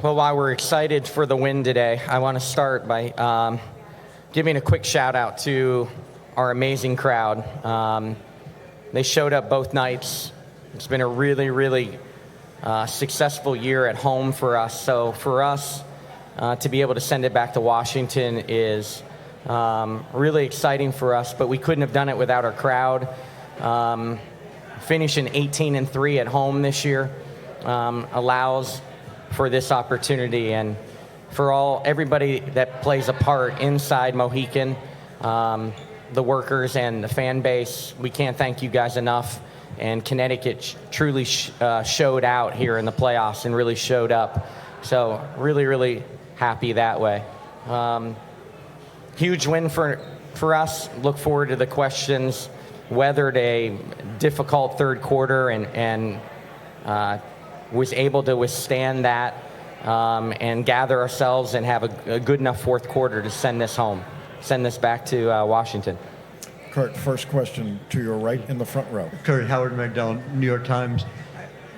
Well, while we're excited for the win today, I want to start by giving a quick shout out to our amazing crowd. They showed up both nights. It's been a really, really successful year at home for us. So for us to be able to send it back to Washington is really exciting for us, but we couldn't have done it without our crowd. Finishing 18-3 at home this year allows for this opportunity, and for everybody that plays a part inside Mohican, the workers and the fan base, we can't thank you guys enough. And Connecticut truly showed out here in the playoffs and really showed up. So really, really happy that way. Huge win for us. Look forward to the questions. Weathered a difficult third quarter and was able to withstand that and gather ourselves and have a good enough fourth quarter to send this back to Washington. Curt, first question to your right in the front row. Curt, Howard Magdal, New York Times.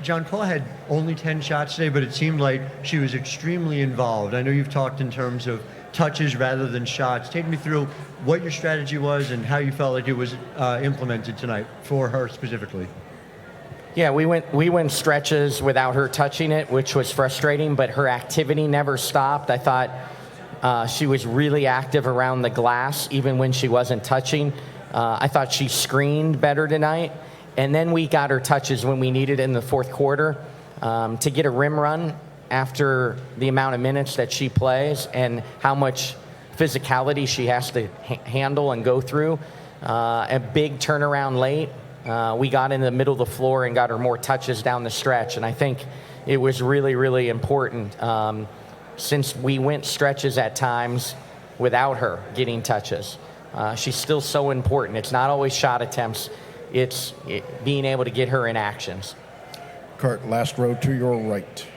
John Paul had only 10 shots today, but it seemed like she was extremely involved. I know you've talked in terms of touches rather than shots. Take me through what your strategy was and how you felt like it was implemented tonight for her specifically. Yeah, we went stretches without her touching it, which was frustrating, but her activity never stopped. I thought she was really active around the glass, even when she wasn't touching. I thought she screened better tonight. And then we got her touches when we needed it in the fourth quarter to get a rim run after the amount of minutes that she plays and how much physicality she has to handle and go through. A big turnaround late. We got in the middle of the floor and got her more touches down the stretch. And I think it was really, really important since we went stretches at times without her getting touches. She's still so important. It's not always shot attempts. It's being able to get her in actions. Curt, last row to your right.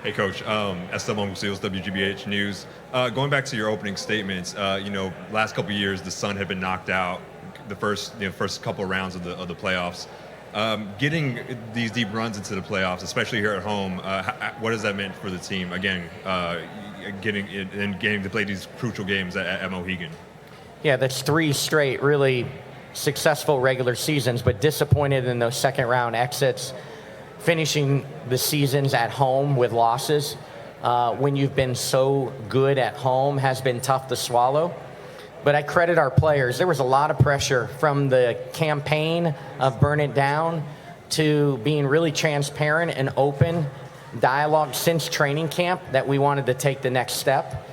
Hey, Coach. Esteban Seals, WGBH News. Going back to your opening statements, last couple of years the Sun had been knocked out the first couple of rounds of the playoffs. Getting these deep runs into the playoffs, especially here at home, what has that meant for the team? Again, getting to play these crucial games at Mohegan. Yeah, that's 3 straight really successful regular seasons, but disappointed in those second round exits. Finishing the seasons at home with losses when you've been so good at home has been tough to swallow. But I credit our players. There was a lot of pressure from the campaign of Burn It Down to being really transparent and open dialogue since training camp that we wanted to take the next step.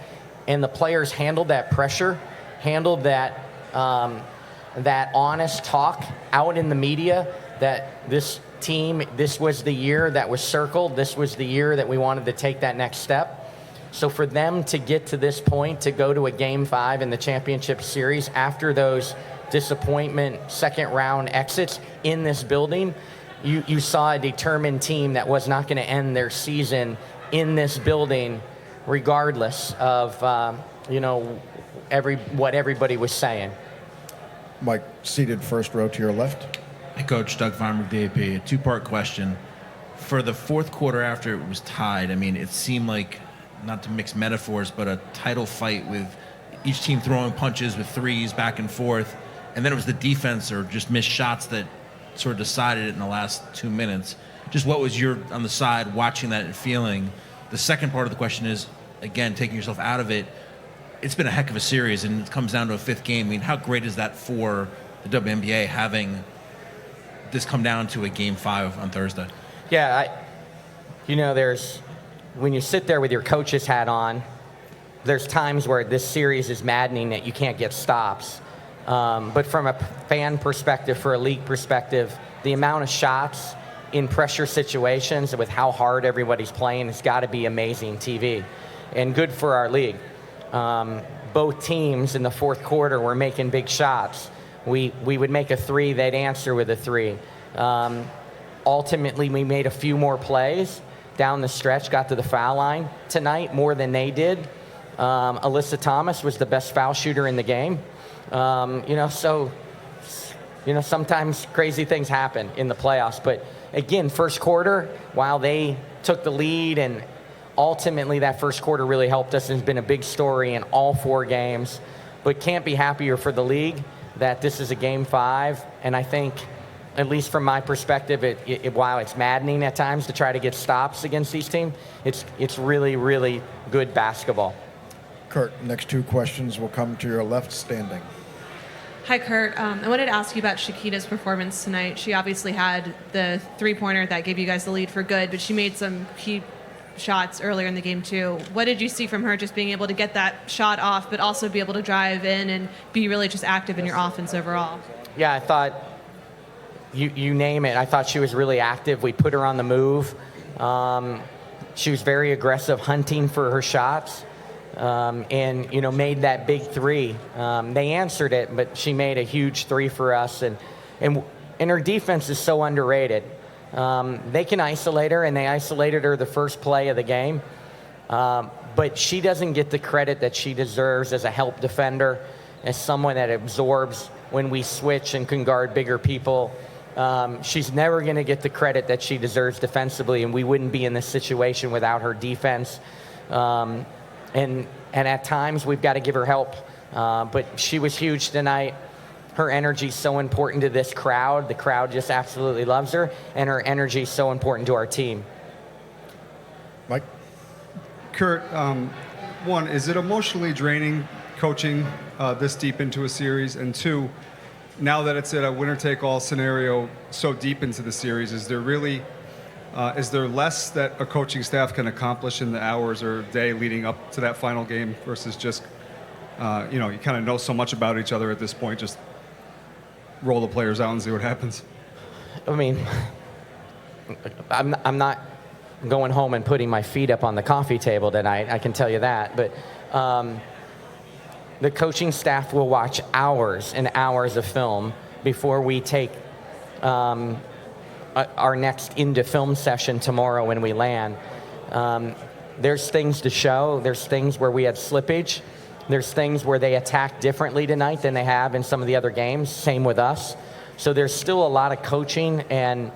And the players handled that pressure, handled that honest talk out in the media that this team, this was the year that was circled, this was the year that we wanted to take that next step. So for them to get to this point, to go to a Game 5 in the championship series after those disappointment second round exits in this building, you saw a determined team that was not going to end their season in this building regardless of what everybody was saying. Mike, seated first row to your left. Hey, Coach. Doug Feinberg, DAP. A two-part question. For the fourth quarter after it was tied, I mean, it seemed like, not to mix metaphors, but a title fight with each team throwing punches with threes back and forth. And then it was the defense or just missed shots that sort of decided it in the last 2 minutes. Just what was your, on the side, watching that and feeling? The second part of the question is, again, taking yourself out of it, it's been a heck of a series, and it comes down to a fifth game. I mean, how great is that for the WNBA having this come down to a Game 5 on Thursday? Yeah, when you sit there with your coach's hat on, there's times where this series is maddening that you can't get stops. But from a fan perspective, for a league perspective, the amount of shots in pressure situations with how hard everybody's playing, it's got to be amazing TV and good for our league. Both teams in the fourth quarter were making big shots. We would make a three, they'd answer with a three. Ultimately, we made a few more plays down the stretch, got to the foul line tonight more than they did. Alyssa Thomas was the best foul shooter in the game. Sometimes crazy things happen in the playoffs. But again, first quarter, while they took the lead and ultimately, that first quarter really helped us and has been a big story in all 4 games. But can't be happier for the league that this is a Game 5. And I think, at least from my perspective, while it's maddening at times to try to get stops against these teams, it's really, really good basketball. Curt, next 2 questions will come to your left standing. Hi, Curt. I wanted to ask you about Shakita's performance tonight. She obviously had the three-pointer that gave you guys the lead for good, but she made some key shots earlier in the game, too. What did you see from her just being able to get that shot off, but also be able to drive in and be really just active in your offense overall? Yeah, I thought, you name it, I thought she was really active. We put her on the move. She was very aggressive, hunting for her shots. And made that big 3. They answered it, but she made a huge 3 for us, and her defense is so underrated. They can isolate her, and they isolated her the first play of the game, but she doesn't get the credit that she deserves as a help defender, as someone that absorbs when we switch and can guard bigger people. She's never going to get the credit that she deserves defensively, and we wouldn't be in this situation without her defense. And at times we've got to give her help, but she was huge tonight. Her energy is so important to this crowd. The crowd just absolutely loves her, and her energy is so important to our team. Mike? Curt, one, is it emotionally draining coaching this deep into a series? And 2, now that it's at a winner-take-all scenario so deep into the series, is there less that a coaching staff can accomplish in the hours or day leading up to that final game versus just, you kind of know so much about each other at this point, just roll the players out and see what happens? I mean, I'm not going home and putting my feet up on the coffee table tonight, I can tell you that. But the coaching staff will watch hours and hours of film before we take our next into film session tomorrow when we land. There's things to show. There's things where we had slippage. There's things where they attack differently tonight than they have in some of the other games. Same with us. So there's still a lot of coaching and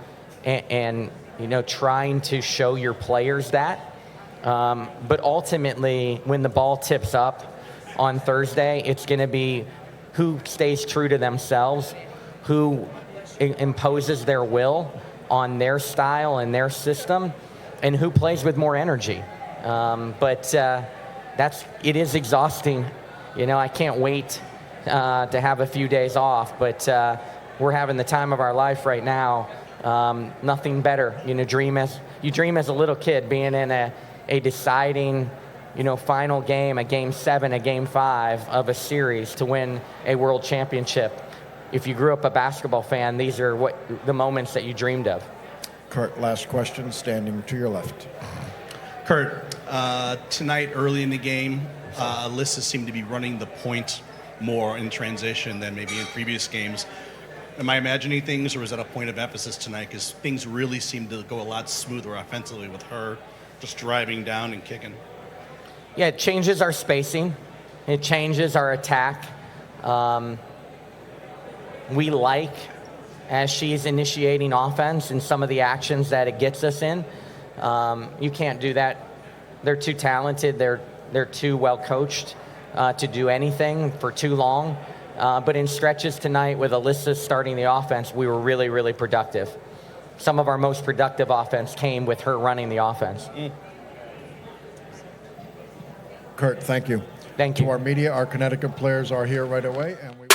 trying to show your players that. But ultimately, when the ball tips up on Thursday, it's going to be who stays true to themselves, who imposes their will on their style and their system, and who plays with more energy. But it is exhausting. I can't wait to have a few days off, but we're having the time of our life right now. Nothing better. You dream as a little kid, being in a deciding, final game, a Game 7, a Game 5 of a series to win a world championship. If you grew up a basketball fan, these are the moments that you dreamed of. Curt, last question, standing to your left. Curt, tonight early in the game, Alyssa seemed to be running the point more in transition than maybe in previous games. Am I imagining things, or was that a point of emphasis tonight? Because things really seemed to go a lot smoother offensively with her just driving down and kicking. Yeah, it changes our spacing. It changes our attack. We like, as she's initiating offense and some of the actions that it gets us in. You can't do that. They're too talented. They're too well coached to do anything for too long. But in stretches tonight with Alyssa starting the offense, we were really, really productive. Some of our most productive offense came with her running the offense. Curt, thank you. Thank you. To our media, our Connecticut players are here right away, and we